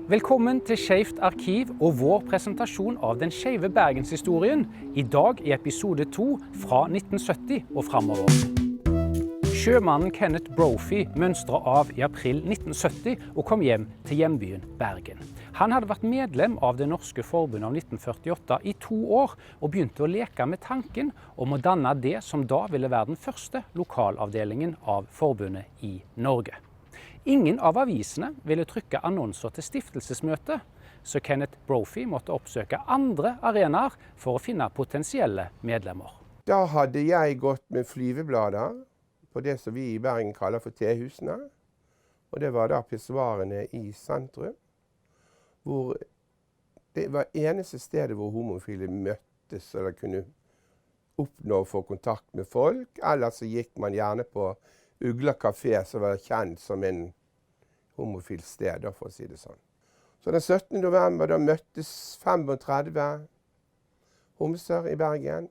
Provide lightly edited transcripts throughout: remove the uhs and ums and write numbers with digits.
Velkommen til Skeivt arkiv og vår presentasjon av den skeive bergenshistorien, i dag i episode 2 fra 1970 og fremover. Sjømannen Kenneth Brophy mønstret av i april 1970 og kom hjem til hjembyen Bergen. Han hadde vært medlem av det norske forbundet av 1948 i 2 år, og begynte å leke med tanken om å danne det som da ville være den første lokalavdelingen av forbundet i Norge. Ingen av avisene ville trykke annonser til stiftelsesmøte, så Kenneth Brophy måtte oppsøke andre arenaer for å finne potensielle medlemmer. Da hadde jeg gått med flyveblader på det som vi i Bergen kaller for tehusene. Og det var da pissoarene i sentrum, hvor det var eneste stedet hvor homofile møttes eller kunne oppnå å få kontakt med folk. Ellers så gikk man gjerne på Ugla Café, som var kjent som en homofil sted, for å si det sånn. Så den 17. november da møttes 35 homser i Bergen.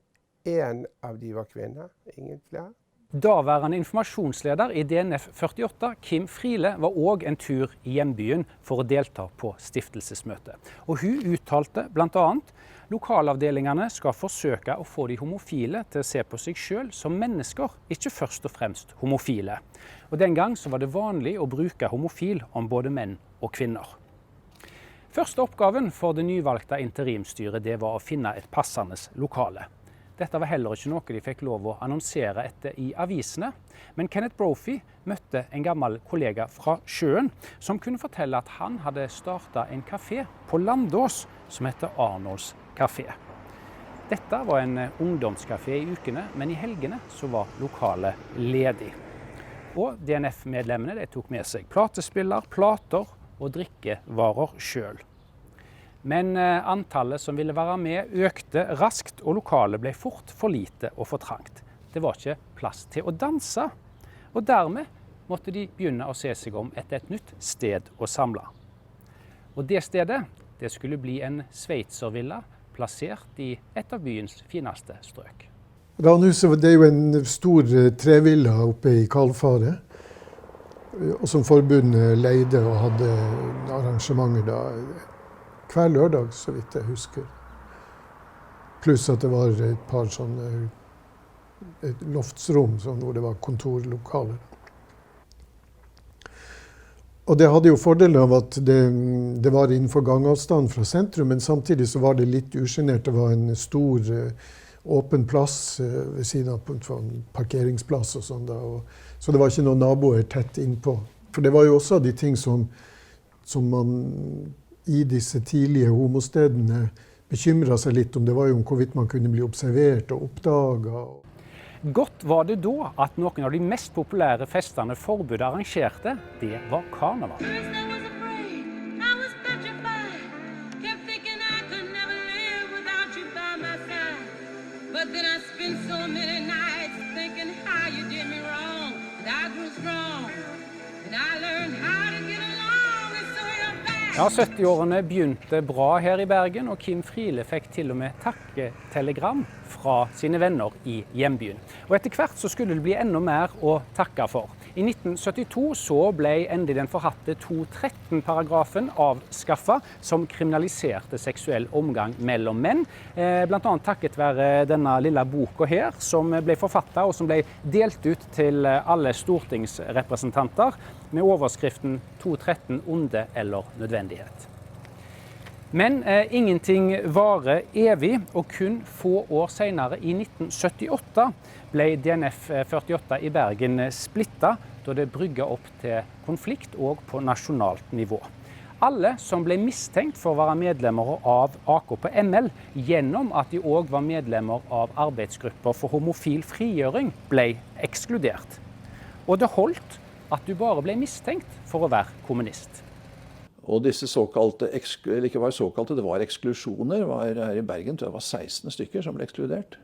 En av de var kvinner, ingen flere. Daværende informasjonsleder i DNF 48, Kim Friele, var også en tur i hjembyen for å delta på stiftelsesmøte. Og hun uttalte blant annet: lokalavdelingene skal forsøke å få de homofile til å se på seg selv som mennesker, ikke først og fremst homofile. Og den gang så var det vanlig å bruke homofil om både menn og kvinner. Første oppgaven for det nyvalgte interimstyret det var å finne et passende lokale. Dette var heller ikke noe de fikk lov å annonsere etter i avisene, men Kenneth Brophy møtte en gammel kollega fra sjøen som kunne fortelle at han hadde startet en kafé på Landås som heter Arnolds Café. Dette var en ungdomskafé i ukene, men i helgene så var lokalet ledig. Og DNF-medlemmene tok med seg platespiller, plater og drikkevarer selv. Men antallet som ville være med økte raskt, og lokalet ble fort for lite og for trangt. Det var ikke plass til å danse, og dermed måtte de begynne å se seg om etter et nytt sted å samle. Og det stedet, det skulle bli en sveitservilla plassert i et av byens fineste strøk. Ranhuset det er jo en stor trevilla oppe i Kalfaret, og som forbundet leide og hadde arrangementer da hver lørdag, så vidt jeg husker. Pluss at det var et par sånne et loftsrom hvor det var kontorlokaler. Og det hadde jo fordelen av at det var innenfor gangavstand fra sentrum, men samtidig så var det litt usjenert. Det var en stor åpen plass ved siden av en parkeringsplass og sånn da. Så det var ikke noen naboer tett innpå. For det var jo også de ting som man i disse tidlige homostedene bekymret seg litt om. Det var jo om hvorvidt man kunne bli observert og oppdaget. Godt var det da at noen av de mest populære festene forbudet arrangerte, det var karneval. Ja, 70-årene begynte bra her i Bergen, og Kim Friele fikk til og med takketelegram fra sine venner i hjembyen. Og etter hvert så skulle det bli enda mer å takke for. I 1972 så ble endelig den forhatte 213-paragrafen avskaffet, som kriminaliserte seksuell omgang mellom menn. Blant annet takket være denne lille boka her, som ble forfattet og som ble delt ut til alle stortingsrepresentanter, med overskriften 213 onde eller nødvendighet. Men ingenting varer evig, og kun få år senere, i 1978, ble DNF 48 i Bergen splittet, da det brygget opp til konflikt og på nasjonalt nivå. Alle som ble mistenkt for å være medlemmer av AKP-ML, gjennom at de også var medlemmer av arbeidsgrupper for homofil frigjøring, ble ekskludert. Og det holdt at du bare ble mistenkt for å være kommunist. Og disse såkalte, eller ikke var såkalte, det var eksklusjoner. Her i Bergen tror jeg det var 16 stykker som ble ekskludert.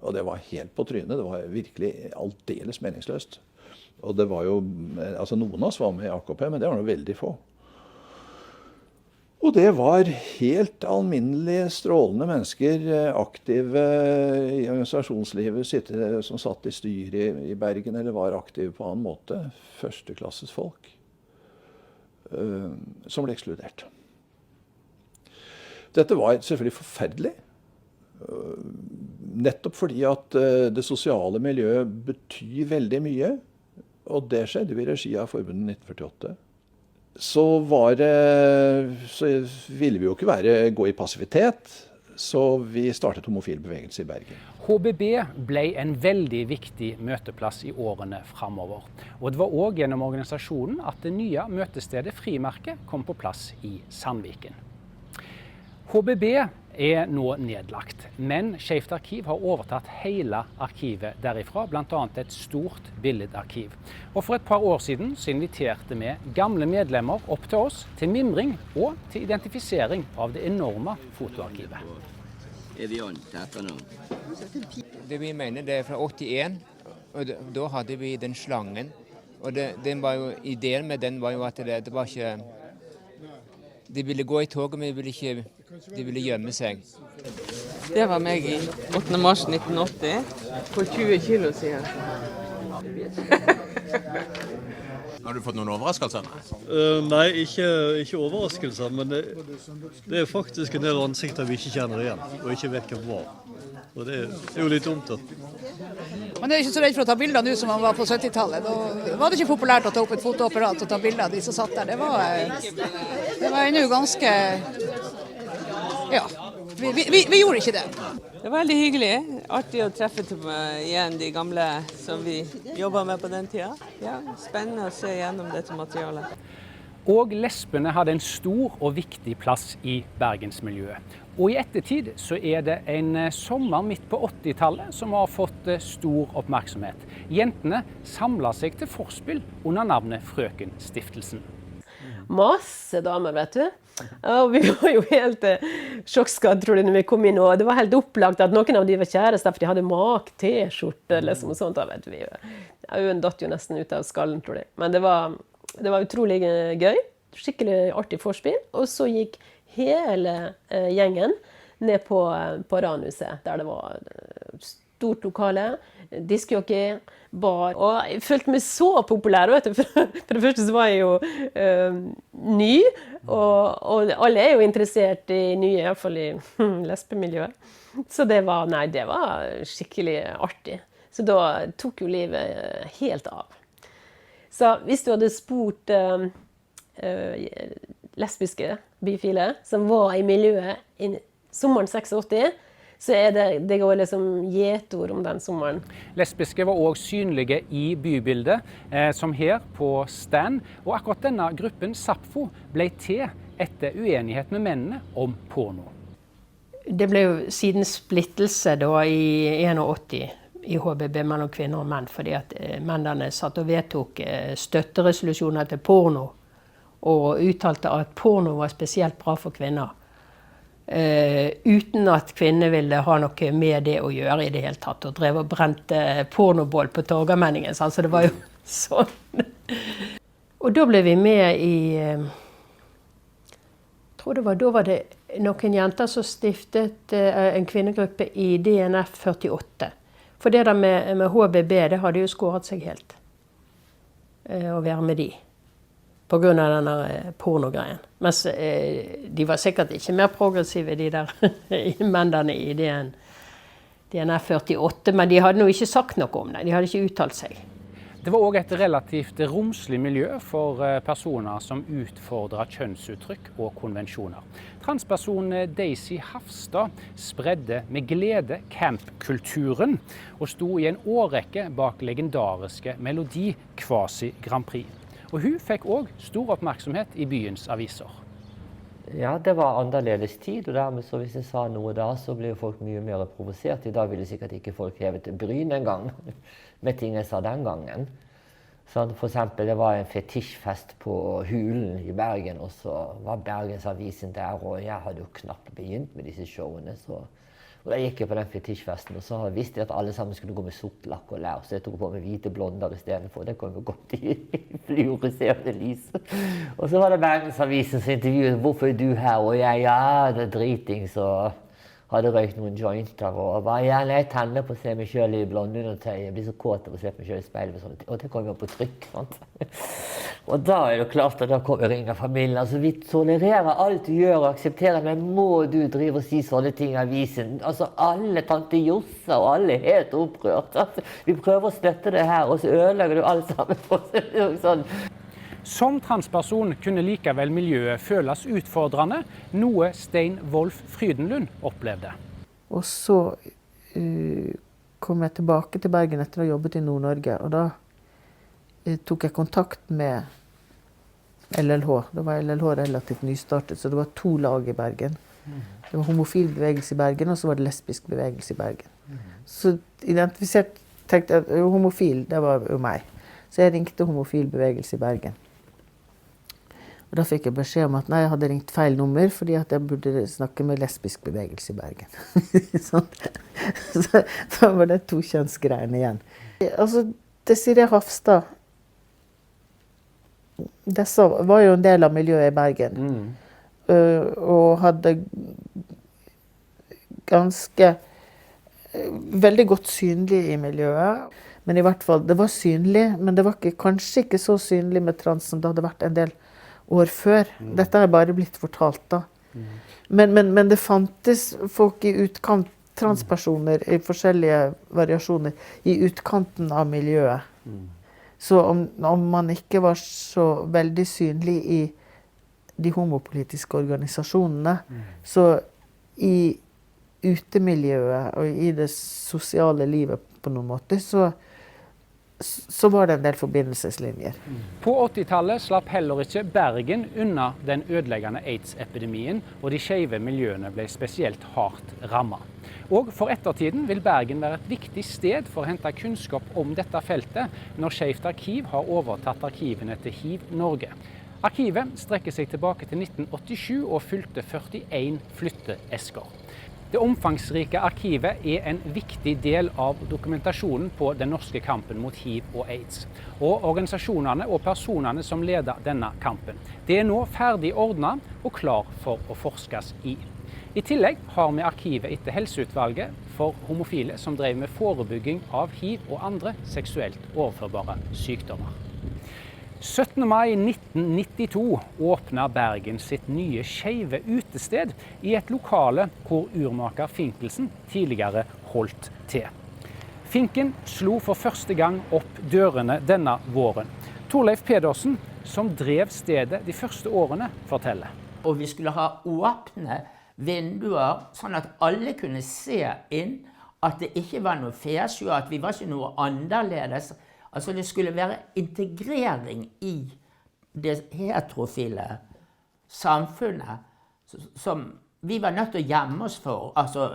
Og det var helt på trynet, det var virkelig aldeles meningsløst. Og det var jo, altså noen av oss var med i AKP, men det var noe veldig få. Og det var helt alminnelige, strålende mennesker, aktive i organisasjonslivet, som satt i styret i Bergen, eller var aktive på annen måte. Førsteklasses folk, som ble ekskludert. Dette var selvfølgelig forferdelig. Nettopp fordi at det sosiale miljøet betyr veldig mye. Og det skjedde i regi av forbundet 1948. Så ville vi jo ikke gå i passivitet, så vi startet homofil bevegelse i Bergen. HBB ble en veldig viktig møteplass i årene fremover. Og det var også gjennom organisasjonen at det nye møtestedet Frimerket kom på plass i Sandviken. HBB er nå nedlagt, men Skeivt arkiv har overtatt hele arkivet derifra, blant annet et stort billedarkiv. Og for et par år siden så inviterte vi gamle medlemmer opp til oss til mimring og til identifisering av det enorme fotoarkivet. Det vi mener det er fra 81, og da hadde vi den slangen. Og ideen med den var jo at det var ikke... De ville gå i toget, men de ville gjemme seg. Det var meg i 8. mars 1980, for 20 kilo siden. Har du fått noen overraskelser? Nei, ikke overraskelser, men det er faktisk en del ansikter vi ikke kjenner igjen, og ikke vet hvem var. Og det er jo litt dumt da. Man er ikke så redd for å ta bilder nå som man var på 70-tallet. Da var det ikke populært å ta opp et fotoapparat og ta bilder av de som satt der. Det var ennå ganske... Ja, vi gjorde ikke det. Det var veldig hyggelig. Artig å treffe igjen de gamle som vi jobbet med på den tida. Ja, spennende å se gjennom dette materialet. Og lesbene hadde en stor og viktig plass i bergensmiljøet. Og i ettertid så er det en sommer midt på 80-tallet som har fått stor oppmerksomhet. Jentene samlet seg til forspill under navnet Frøken Stiftelsen. Masse damer, vet du. Og vi var jo helt sjokkskadd, tror jeg, når vi kom inn. Og det var helt opplagt at noen av de var kjærester, for de hadde mak-t-skjorte eller sånt. Da vet vi. Øen datt jo nesten ut av skallen, tror jeg. Men det var utrolig gøy. Skikkelig artig forspill. Og så gikk hele gjengen ned på Ranhuset, der det var stort lokale, diskjockey, bar. Og jeg følte meg så populær, vet du. For det første så var jeg jo ny, og alle er jo interessert i nye, i hvert fall i lesbemiljøet. Så det var skikkelig artig. Så da tok jo livet helt av. Så hvis du hadde spurt lesbiske bifile som var i miljøet i sommeren 86, så er det går liksom gjetord om den sommeren. Lesbiske var også synlige i bybildet, som her på Stand. Og akkurat denne gruppen, Sapfo, ble til etter uenighet med mennene om porno. Det ble jo siden splittelse da i 81 i HBB mellom kvinner og menn, fordi at mennene satt og vedtok støtteresolusjoner til porno, og uttalte at porno var spesielt bra for kvinner. Uten at kvinner ville ha noe med det å gjøre i det hele tatt, og drev og brente pornobål på Torgallmenningen, så det var jo sånn. Og da ble vi med i, da var det noen jenter som stiftet en kvinnegruppe i DNF 48. For det der med HBB, det hadde jo skåret seg helt, å være med de. På grunn av denne pornogreien. Mens de var sikkert ikke mer progressive, de der mennene i DNF 48, men de hadde nå ikke sagt noe om det, de hadde ikke uttalt seg. Det var også et relativt romslig miljø for personer som utfordret kjønnsuttrykk og konvensjoner. Transpersonen Daisy Hafstad spredde med glede campkulturen og sto i en årrekke bak legendariske Melodi Kvasi Grand Prix. Og hun fikk også stor oppmerksomhet i byens aviser. Ja, det var annerledes tid, og dermed så hvis jeg sa noe da, så ble folk mye mer provosert. I dag ville sikkert ikke folk hevet bryn en gang med ting jeg sa den gangen. Så for eksempel, det var en fetisjfest på Hulen i Bergen, og så var Bergensavisen der, og jeg hadde jo knapt begynt med disse showene. Og da gikk jeg på den fetisjfesten, og så visste jeg at alle sammen skulle gå med sort lakk og lær, så jeg tok på med hvite blonder i stedet for. Det kom jo godt i fluorescerende lys. Og så var det Bergensavisen som intervjuet, hvorfor er du her? Og jeg, ja, det er driting, så hadde røykt noen jointer og bare gjerne jeg tenner på å se meg selv i blondundertøy. Jeg blir så kåt av å se meg selv i speilet, og det kommer på trykk. Sant? Og da det klart at da ringer familien. Altså, vi tolererer alt du gjør og aksepterer, men må du drive og si sånne ting i avisen? Altså, alle tante Jossa og alle er helt opprørt. Altså, vi prøver å støtte det her, og så ødelegger du alt sammen. Sånn. Som transperson kunne likevel miljøet føles utfordrende, noe Stein Wolf Frydenlund opplevde. Og så kom jeg tilbake til Bergen etter å ha jobbet i Nord-Norge, og da tok jeg kontakt med LLH. Da var LLH relativt nystartet, så det var 2 lag i Bergen. Det var homofil bevegelse i Bergen, og så var det lesbisk bevegelse i Bergen. Så tenkte jeg at homofil, det var jo meg. Så jeg ringte homofil bevegelse i Bergen. Og da fikk jeg beskjed om at nei, jeg hadde ringt feil nummer, fordi at jeg burde snakke med lesbisk bevegelse i Bergen. Så da var det 2 kjønnsgreiene igjen. Altså, Desiree Hafstad, disse var jo en del av miljøet i Bergen. Og hadde ganske veldig godt synlig i miljøet. Men i hvert fall, det var synlig, men det var kanskje ikke så synlig med trans som det hadde vært en del år før. Dette har bare blitt fortalt da. Men det fantes folk i utkant, transpersoner i forskjellige variasjoner, i utkanten av miljøet. Så om man ikke var så veldig synlig i de homopolitiske organisasjonene, så i utemiljøet og i det sosiale livet på noen måte, så var det en del forbindelseslinjer. På 80-tallet slapp heller ikke Bergen unna den ødeleggende AIDS-epidemien, og de skeive miljøene ble spesielt hardt rammet. Og for ettertiden vil Bergen være et viktig sted for å hente kunnskap om dette feltet, når Skeivt arkiv har overtatt arkivene til HIV Norge. Arkivet strekker seg tilbake til 1987 og fylte 41 flytteesker. Det omfangsrike arkivet er en viktig del av dokumentasjonen på den norske kampen mot HIV og AIDS. Og organisasjonene og personene som leder denne kampen. Det er nå ferdig ordnet og klar for å forskes i. I tillegg har vi arkivet etter Helseutvalget for homofile som drev med forebygging av HIV og andre seksuelt overførbare sykdommer. 17. mai 1992 åpnet Bergen sitt nye skeive utested i et lokale hvor urmaker Finkelsen tidligere holdt til. Finken slo for første gang opp dørene denne våren. Torleif Pedersen, som drev stedet de første årene, forteller. Og vi skulle ha åpne vinduer, sånn at alle kunne se inn, at det ikke var noe fesjå, at vi var ikke noe annerledes. Altså det skulle være integrering i det heterofile samfunnet som vi var nødt til å gjemme oss for. Altså,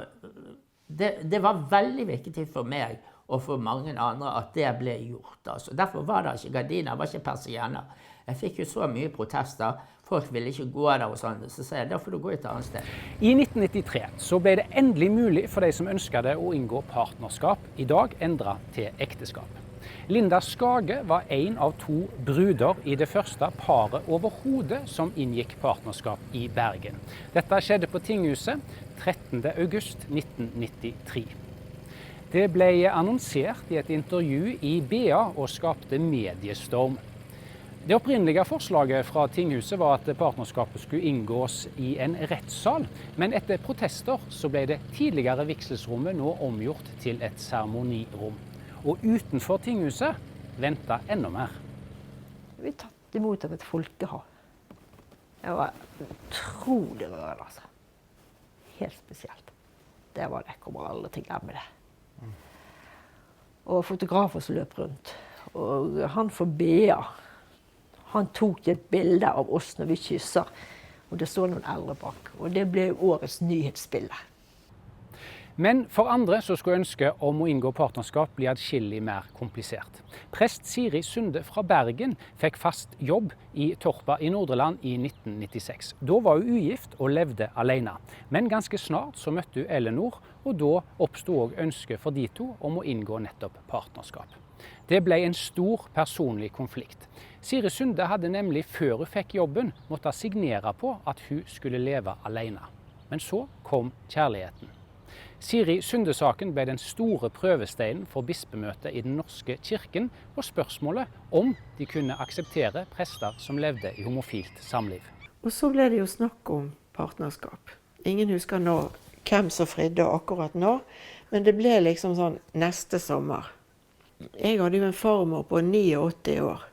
det var veldig viktig for meg og for mange andre at det ble gjort. Altså. Derfor var det ikke gardiner, det var ikke persienner. Jeg fikk jo så mye protester. Folk ville ikke gå der og sånn, så sa jeg, da får du gå et annet sted. I 1993 så ble det endelig mulig for de som ønsket det å inngå partnerskap, i dag endret til ekteskap. Linda Skage var en av 2 bruder i det første paret overhodet som inngikk partnerskap i Bergen. Dette skjedde på Tinghuset 13. august 1993. Det ble annonsert i et intervju i BA og skapte mediestorm. Det opprinnelige forslaget fra Tinghuset var at partnerskapet skulle inngås i en rettssal, men etter protester så ble det tidligere vigselsrommet nå omgjort til et seremonirom. Og utenfor Tinghuset ventet enda mer. Vi tatt imot av et folkehav. Det var utrolig rørende, altså. Helt spesielt. Det var det. Jeg kommer aldri til å glemme det. Og fotografer som løp rundt. Og han for BA, han tok et bilde av oss når vi kysser. Og det står noen eldre bak. Og det ble årets nyhetsbilde. Men for andre så skulle ønsket om å inngå partnerskap bli adskillig mer komplisert. Prest Siri Sunde fra Bergen fikk fast jobb i Torpa i Nordreland i 1996. Da var hun ugift og levde alene. Men ganske snart så møtte hun Eleanor, og da oppstod også ønsket for de 2 om å inngå nettopp partnerskap. Det ble en stor personlig konflikt. Siri Sunde hadde nemlig før hun fikk jobben måttet signere på at hun skulle leve alene. Men så kom kjærligheten. Siri Sunde-saken ble den store prøvesteinen for bispemøtet i Den norske kirken på spørsmålet om de kunne akseptere prester som levde i homofilt samliv. Og så ble det jo snakk om partnerskap. Ingen husker nå hvem som fridde akkurat nå, men det ble liksom sånn neste sommer. Jeg hadde jo en farmor på 89 år.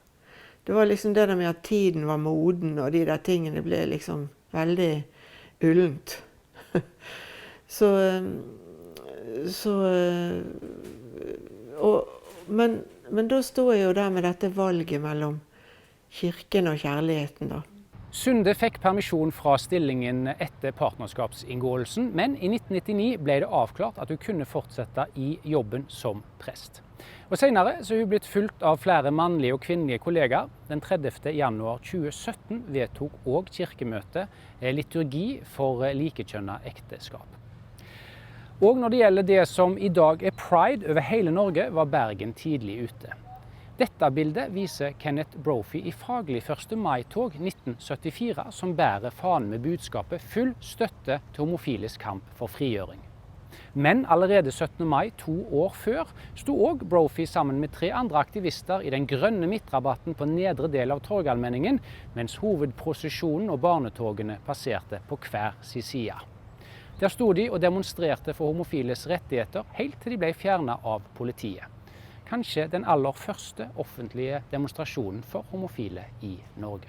Det var liksom det der med at tiden var moden, og de der tingene ble liksom veldig ullent. Men da står jeg jo der med dette valget mellom kirken og kjærligheten da. Sunde fikk permisjon fra stillingen etter partnerskapsinngåelsen, men i 1999 ble det avklart at hun kunne fortsette i jobben som prest. Og senere så er hun blitt fulgt av flere mannlige og kvinnelige kollegaer. Den 30. januar 2017 vedtok også kirkemøtet liturgi for likekjønnet ekteskap. Og når det gjelder det som i dag er pride over hele Norge, var Bergen tidlig ute. Dette bildet viser Kenneth Brophy i faglig 1. mai-tog 1974, som bærer fanen med budskapet full støtte til homofiles kamp for frigjøring. Men allerede 17. mai 2 år før sto også Brophy sammen med 3 andre aktivister i den grønne midtrabatten på nedre del av Torgallmenningen, mens hovedprosesjonen og barnetogene passerte på hver sin side. Der sto de og demonstrerte for homofiles rettigheter helt til de ble fjernet av politiet. Kanskje den aller første offentlige demonstrasjonen for homofile i Norge.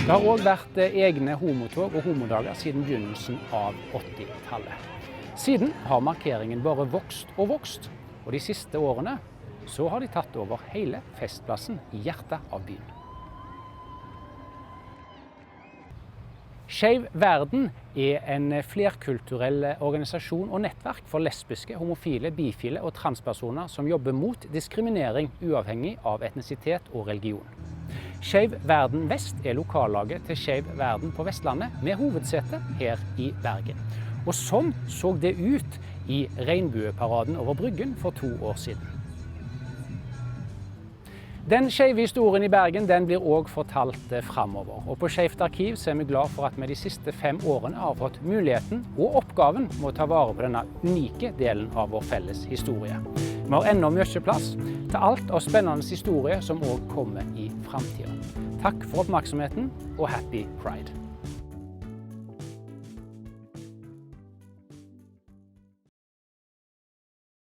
Det har også vært egne homotog og homodager siden begynnelsen av 80-tallet. Siden har markeringen bare vokst, og de siste årene så har de tatt over hele festplassen i hjertet av byen. Skeiv Verden er en flerkulturell organisasjon og nettverk for lesbiske, homofile, bifile og transpersoner som jobber mot diskriminering uavhengig av etnisitet og religion. Skeiv Verden Vest er lokallaget til Skeiv Verden på Vestlandet med hovedsete her i Bergen. Og sånn så det ut i regnbueparaden over Bryggen for 2 år siden. Den skeive historien i Bergen den blir også fortalt fremover. Og på Skeivt arkiv så er vi glad for at vi de siste 5 årene har fått muligheten og oppgaven med å ta vare på denne unike delen av vår felles historie. Vi har enda mye plass til alt av spennende historie som også kommer i fremtiden. Takk for oppmerksomheten og happy Pride!